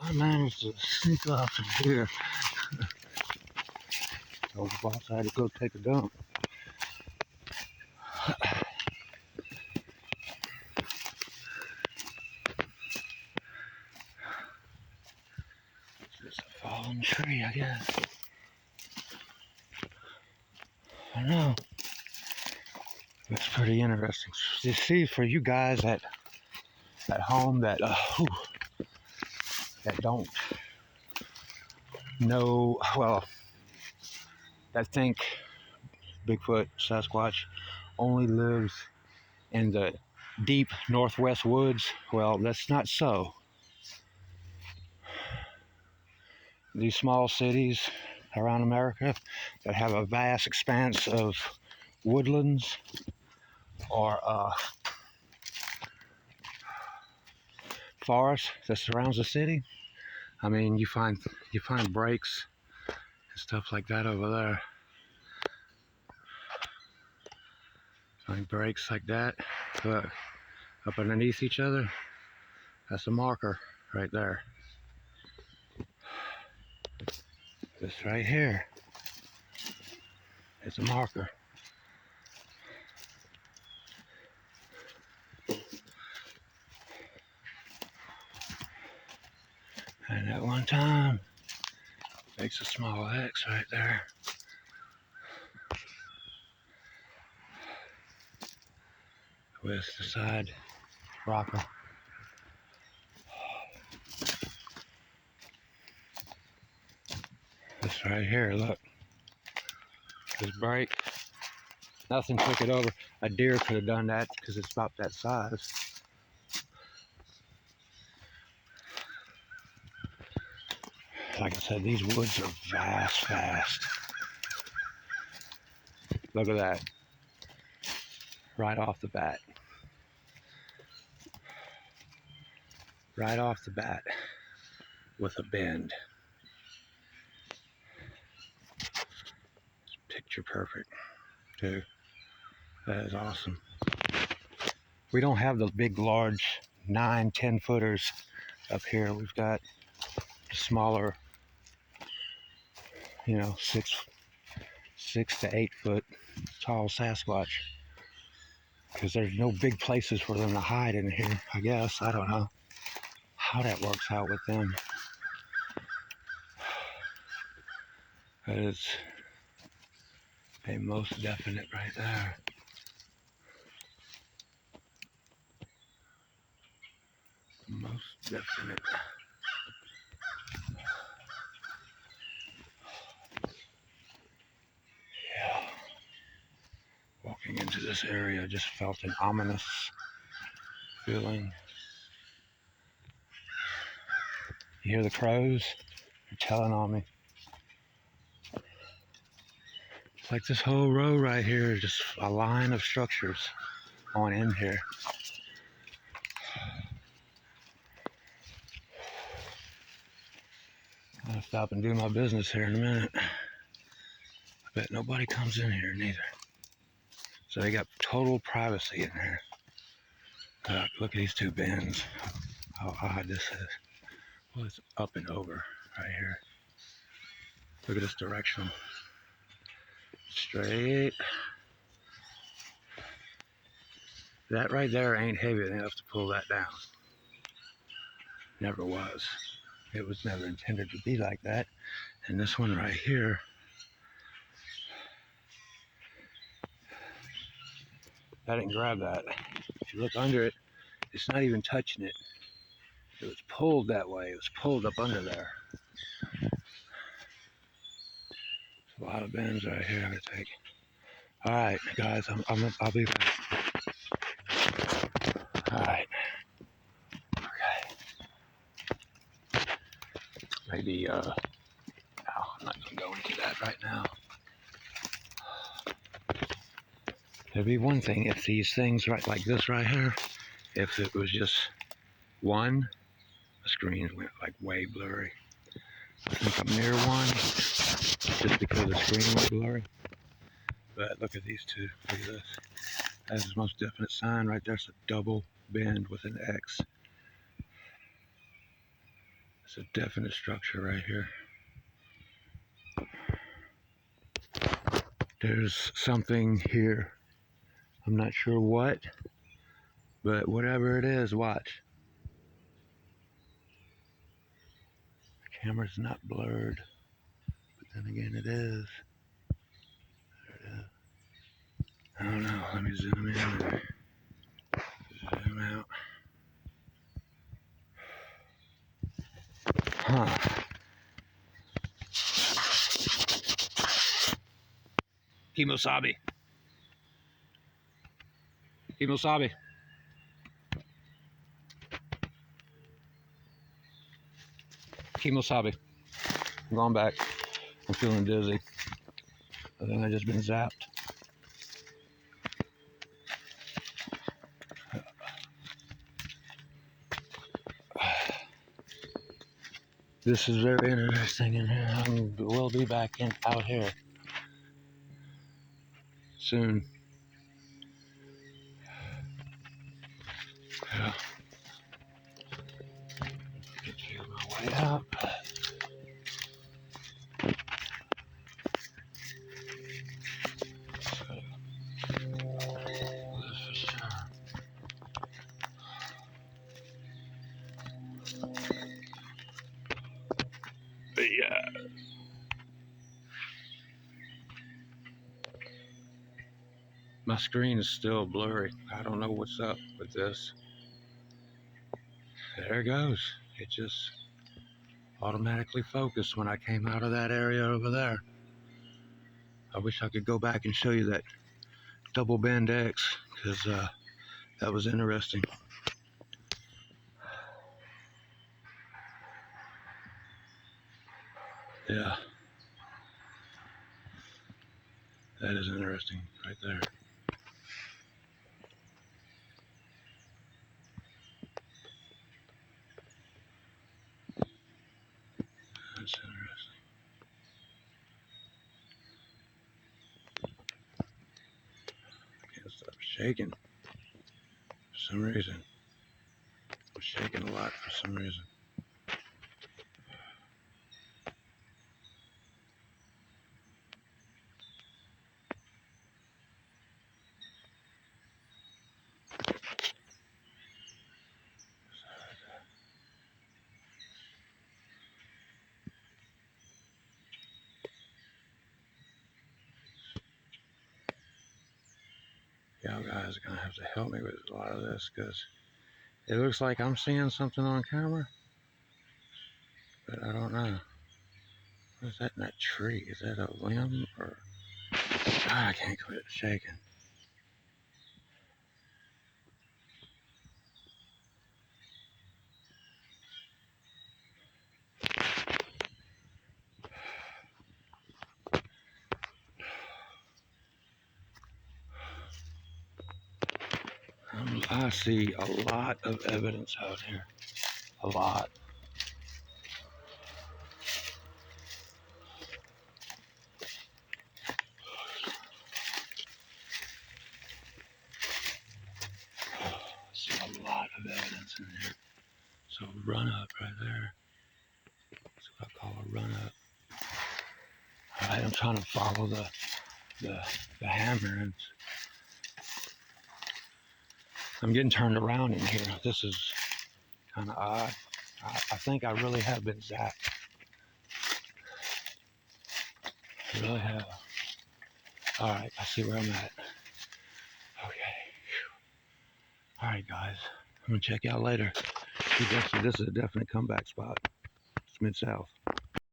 I managed to sneak off from here. So the boss had to go take a dump. It's just a fallen tree, I guess. I know. It's pretty interesting. You see, for you guys at home that don't know, well, that think Bigfoot, Sasquatch only lives in the deep northwest woods, well, that's not so. These small cities around America that have a vast expanse of woodlands or forest that surrounds the city. I mean, you find breaks and stuff like that over there. Find breaks like that. Look, up underneath each other. That's a marker right there. This right here is a marker. And at one time, makes a small X right there. With the side rocker. This right here, look. This break. Nothing took it over. A deer could have done that because it's about that size. Like I said, these woods are vast. Look at that. Right off the bat. Right off the bat with a bend. It's picture perfect, too. That is awesome. We don't have the big, large 9-10 footers up here. We've got smaller, 6 to 8 foot tall Sasquatch. Because there's no big places for them to hide in here, I guess. I don't know how that works out with them. That is a most definite right there. Most definite. Yeah. Walking into this area, I just felt an ominous feeling. You hear the crows? They're telling on me. It's like this whole row right here is just a line of structures on in here. I'll stop and do my business here in a minute. I bet nobody comes in here neither. So they got total privacy in here. Look at these two bends. How odd this is. Well, it's up and over right here. Look at this direction. Straight. That right there ain't heavy enough to pull that down. Never was. It was never intended to be like that. And this one right here, I didn't grab that. If you look under it, it's not even touching it. It was pulled that way. It was pulled up under there. There's a lot of bends right here I'm gonna take. All right, guys, I'll be back. All right. Okay. Maybe no, I'm not gonna go into that right now. It'd be one thing if these things right like this right here, if it was just one, the screen went like way blurry. I think I'm near one, just because the screen went blurry. But look at these two. Look at this. That's the most definite sign right there. It's a double bend with an X. It's a definite structure right here. There's something here. I'm not sure what, but whatever it is, watch. The camera's not blurred, but then again it is. There it is. I don't know, let me zoom in and zoom out. Huh. Kimosabi. Kimosabi. Kimosabi. I'm going back. I'm feeling dizzy. I think I've just been zapped. This is very interesting in here. We'll be back out here soon. Yeah. Get feel my way out. For sure. But yeah. My screen is still blurry. I don't know what's up with this. There it goes. It just automatically focused when I came out of that area over there. I wish I could go back and show you that double bend X, because that was interesting. Yeah. That is interesting right there. That's interesting. I can't stop shaking for some reason. I'm shaking a lot for some reason. Y'all guys are gonna have to help me with a lot of this, because it looks like I'm seeing something on camera, but I don't know. What is that in that tree? Is that a limb or? God, I can't quit shaking. I see a lot of evidence out here. A lot. I see a lot of evidence in here. So run up right there. That's what I call a run up. All right, I'm trying to follow the hammer, and I'm getting turned around in here. This is kind of odd. I think I really have been zapped. I really have. All right, I see where I'm at. Okay. All right, guys. I'm gonna check you out later. This is a definite comeback spot. It's Mid-South.